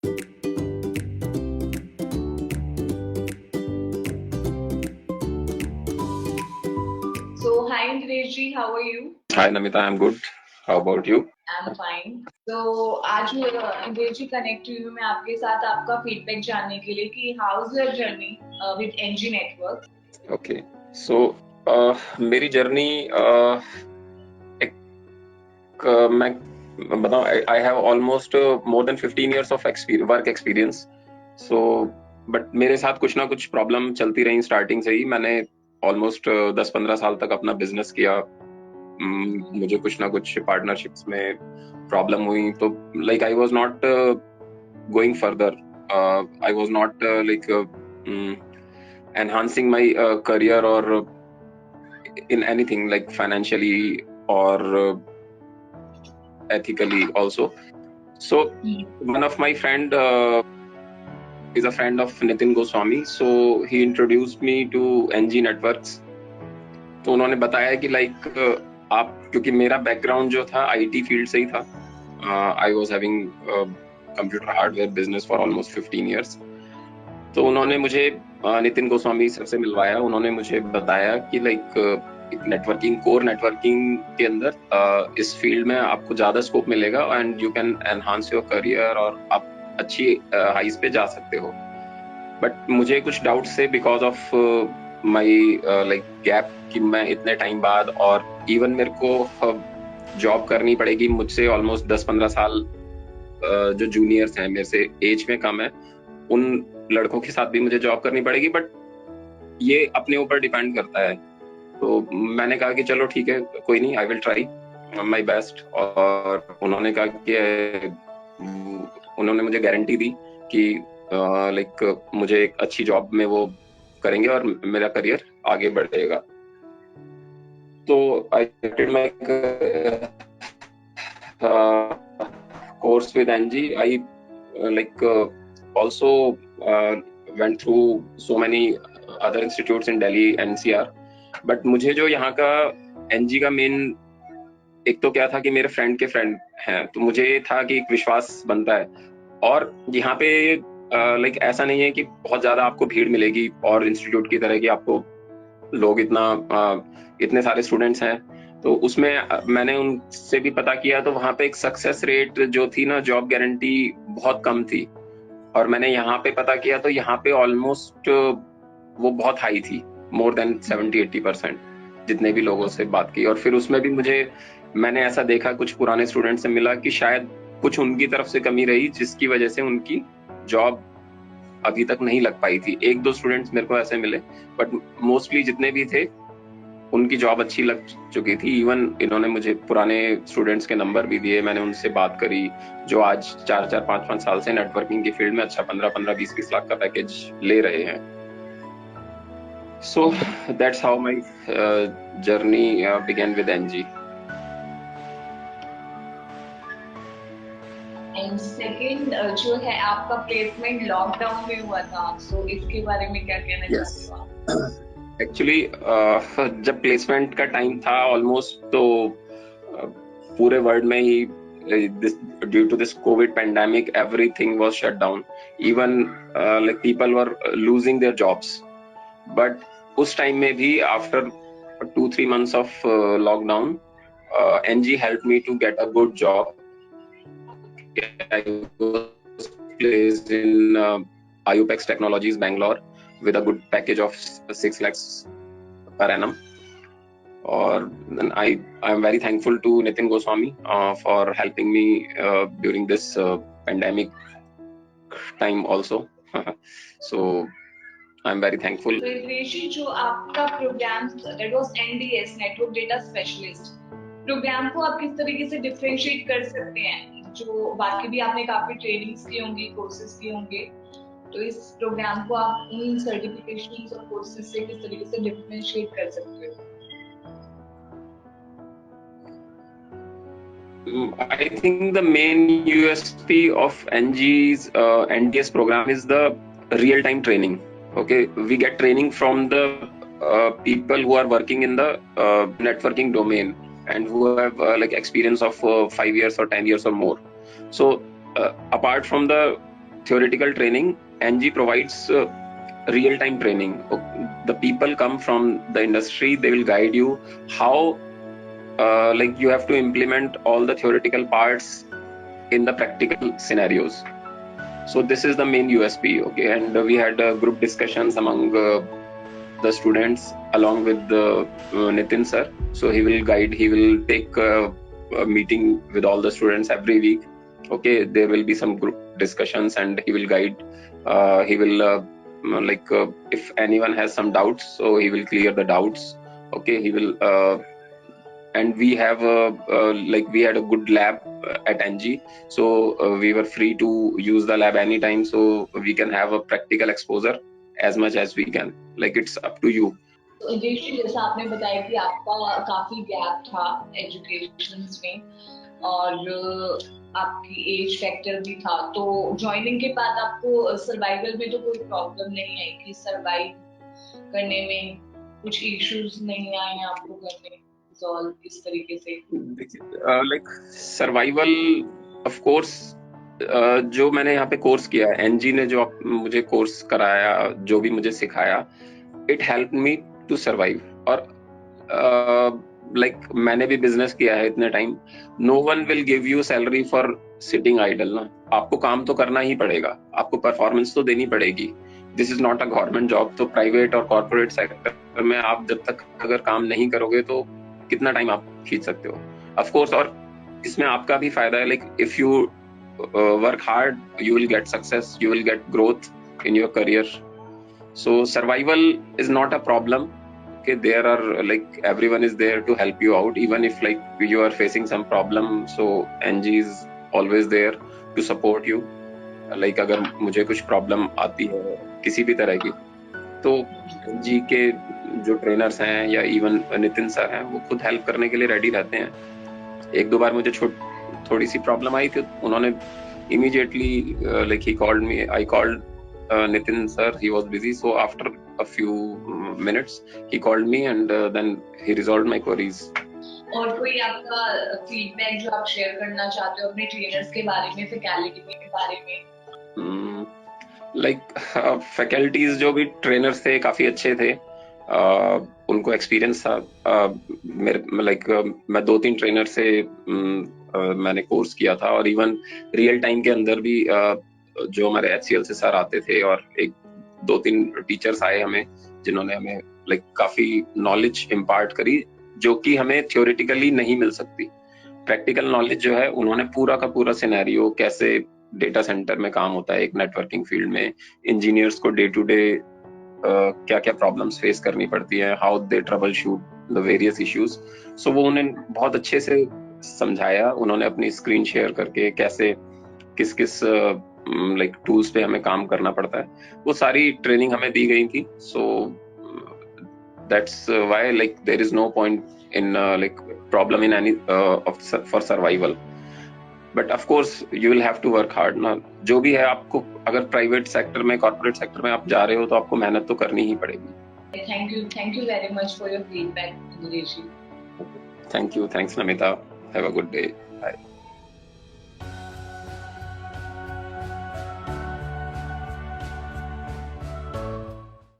So, hi Indresh, how are you? Hi Namita, I'm good. How about you? I'm fine. So, आज इंद्रेश जी connect हुई हूँ मैं आपके साथ आपका फीडबैक जानने के लिए कि how's your journey with NG network. Okay. So, मेरी जर्नी एक मैं बताऊं, I have almost more than 15 years of work experience. So, but मेरे साथ कुछ ना कुछ प्रॉब्लम चलती रही स्टार्टिंग से ही. मैंने ऑलमोस्ट 10-15 साल तक अपना बिजनेस किया. मुझे कुछ ना कुछ पार्टनरशिप्स में प्रॉब्लम हुई, तो like I was not going further. I was not like enhancing my career or in anything like financially or ethically also. So one of my friend is a friend of Nitin Goswami, so he introduced me to NG Networks. तो उन्होंने बताया कि like आप, क्योंकि मेरा background जो था IT field से ही था. I was having computer hardware business for almost 15 years. तो उन्होंने मुझे नितिन गोस्वामी सर से मिलवाया. उन्होंने मुझे बताया कि लाइक नेटवर्किंग, कोर नेटवर्किंग के अंदर इस फील्ड में आपको ज्यादा स्कोप मिलेगा and you can enhance your career और आप अच्छी हाइज पे जा सकते हो. बट मुझे कुछ डाउट से because of my like gap कि मैं इतने टाइम बाद, और इवन मेरे को जॉब करनी पड़ेगी. मुझसे ऑलमोस्ट 10-15 साल जो जूनियर्स हैं, मेरे से एज में कम है, उन लड़कों के साथ भी मुझे जॉब करनी पड़ेगी. बट ये अपने ऊपर डिपेंड करता है. तो मैंने कहा कि चलो ठीक है, कोई नहीं, I will try my best. और उन्होंने कहा कि उन्होंने मुझे गारंटी दी कि लाइक मुझे एक अच्छी जॉब में वो करेंगे और मेरा करियर आगे बढ़ेगा. तो I did my course with NG. I also went through so many other institutes in Delhi NCR. But मुझे जो यहाँ का NG का मेन, एक तो क्या था कि मेरे फ्रेंड के फ्रेंड हैं, तो मुझे था कि एक विश्वास बनता है. और यहाँ पे लाइक ऐसा नहीं है कि बहुत ज्यादा आपको भीड़ मिलेगी और इंस्टीट्यूट की तरह की आपको लोग इतने सारे स्टूडेंट्स हैं. तो उसमें मैंने उनसे भी पता किया, तो वहां पे एक सक्सेस रेट जो थी ना, जॉब गारंटी बहुत कम थी. और मैंने यहाँ पे पता किया तो यहाँ पे ऑलमोस्ट वो बहुत हाई थी, मोर देन 70-80%, जितने भी लोगों से बात की. और फिर उसमें भी मैंने ऐसा देखा, कुछ पुराने स्टूडेंट से मिला कि शायद कुछ उनकी तरफ से कमी रही जिसकी वजह से उनकी जॉब अभी तक नहीं लग पाई थी. 1-2 स्टूडेंट्स मेरे को ऐसे मिले, बट मोस्टली जितने भी थे उनकी जॉब अच्छी लग चुकी थी. इवन इन्होंने मुझे पुराने स्टूडेंट्स के नंबर भी दिए, मैंने उनसे बात करी जो आज 4-4, 5-5 साल से नेटवर्किंग की फील्ड में अच्छा 15-15, 20-20 लाख का पैकेज ले रहे हैं. So that's how my journey began with NG. And second जो है आपका प्लेसमेंट लॉकडाउन में हुआ था, सो इसके बारे में क्या कहना चाहते हो आप? एक्चुअली जब प्लेसमेंट का टाइम था ऑलमोस्ट, तो पूरे वर्ल्ड में ही due to this covid pandemic everything was shut down. Even like people were losing their jobs. But उस टाइम में भी after 2-3 months of lockdown, NG helped me to get a good job. I was placed in IUPEX Technologies, Bangalore, with a good package of 6 lakhs per annum. Or I am very thankful to Nitin Goswami for helping me during this pandemic time also. So I'm very thankful. So Indresh, जो आपका programme that was NDS Network Data Specialist programme को आप किस तरीके से differentiate कर सकते हैं? जो बाकी भी आपने काफी ट्रेनिंग्स की होंगी, कोर्सेज किए होंगे, तो इस प्रोग्राम को आप उन सर्टिफिकेशंस और कोर्सेज से किस तरीके से डिफरेंशिएट कर सकते हो? I think the main USP of NG's NDS program is the real-time training. Okay, we get training from the people who are working in the networking domain and who have like experience of 5 years or 10 years or more. So apart from the theoretical training, NG provides real-time training. The people come from the industry, they will guide you how like you have to implement all the theoretical parts in the practical scenarios. So this is the main USP, okay? And we had group discussions among the students along with Nitin sir. So he will guide, he will take a meeting with all the students every week. Okay, there will be some group discussions and he will guide. He will if anyone has some doubts, so he will clear the doubts. Okay, he will and we have we had a good lab at NG, so we were free to use the lab anytime, so we can have a practical exposure as much as we can. Like it's up to you. जेशी, जैसा आपने बताया कि आपका काफी gap था education में और आपकी एज फैक्टर भी था, तो ज्वाइनिंग के बाद आपको सर्वाइवल में तो कोई प्रॉब्लम नहीं आई कि सर्वाइव करने में कुछ इश्यूज नहीं आए हैं आपको करने सॉल्व इस तरीके से? लाइक सर्वाइवल ऑफ कोर्स जो मैंने यहाँ पे कोर्स किया है, एनजी ने जो मुझे कोर्स कराया, जो भी मुझे सिखाया, it help me to survive. और मैंने भी बिजनेस किया है इतने time. No one will give you salary for sitting idle ना. आपको काम तो करना ही पड़ेगा, आपको परफॉर्मेंस तो देनी पड़ेगी. This is not a government job. तो प्राइवेट और कॉर्पोरेट सेक्टर में आप जब तक अगर काम नहीं करोगे तो कितना टाइम आप खींच सकते हो? Of course. और इसमें आपका भी फायदा है. Like if you work hard, you will get success, you will get growth in your career. So survival is not a problem. Okay, there are everyone is there to help you out, even if you are facing some problem. So NG is always there to support you. अगर मुझे कुछ problem आती है किसी भी तरह की, तो NG के जो ट्रेनर्स हैं या इवन नितिन सर हैं, वो खुद हेल्प करने के लिए रेडी रहते हैं. एक दो बार मुझे थोड़ी सी प्रॉब्लम आई थी, उन्होंने immediately he called me. I called Nitin sir, he was busy, so after a few minutes he called me and then he resolved my queries. और कोई आपका फीडबैक जो आप शेयर करना चाहते हो अपने ट्रेनर्स के बारे में, फैकल्टी के बारे में? फैकल्टीज जो भी ट्रेनर्स थे काफी अच्छे थे. उनको एक्सपीरियंस था. मैं 2-3 ट्रेनर से मैंने कोर्स किया था, और इवन रियल टाइम के अंदर भी जो हमारे HCL से सर आते थे, और 1-2-3 टीचर्स आए हमें, जिन्होंने हमें काफी नॉलेज इम्पार्ट करी, जो कि हमें थ्योरेटिकली नहीं मिल सकती. प्रैक्टिकल नॉलेज जो है, उन्होंने पूरा का पूरा सिनेरियो, कैसे डेटा सेंटर में काम होता है एक नेटवर्किंग फील्ड में, इंजीनियर्स को डे टू डे क्या क्या प्रॉब्लम्स फेस करनी पड़ती है, how they troubleshoot the various issues. So वो उन्हें बहुत अच्छे से समझाया. उन्होंने अपनी स्क्रीन शेयर करके कैसे किस किस टूल्स पे हमें काम करना पड़ता है, वो सारी ट्रेनिंग हमें दी गई थी. So that's why there is no point in problem in any for survival. But of course you will have to work hard ना. जो भी है, आपको अगर प्राइवेट सेक्टर में, कॉर्पोरेट सेक्टर में आप जा रहे हो, तो आपको मेहनत तो करनी ही पड़ेगी. Thank you very much for your feedback, Dinesh ji. Thank you. Thanks Namita. Have a good day. Bye.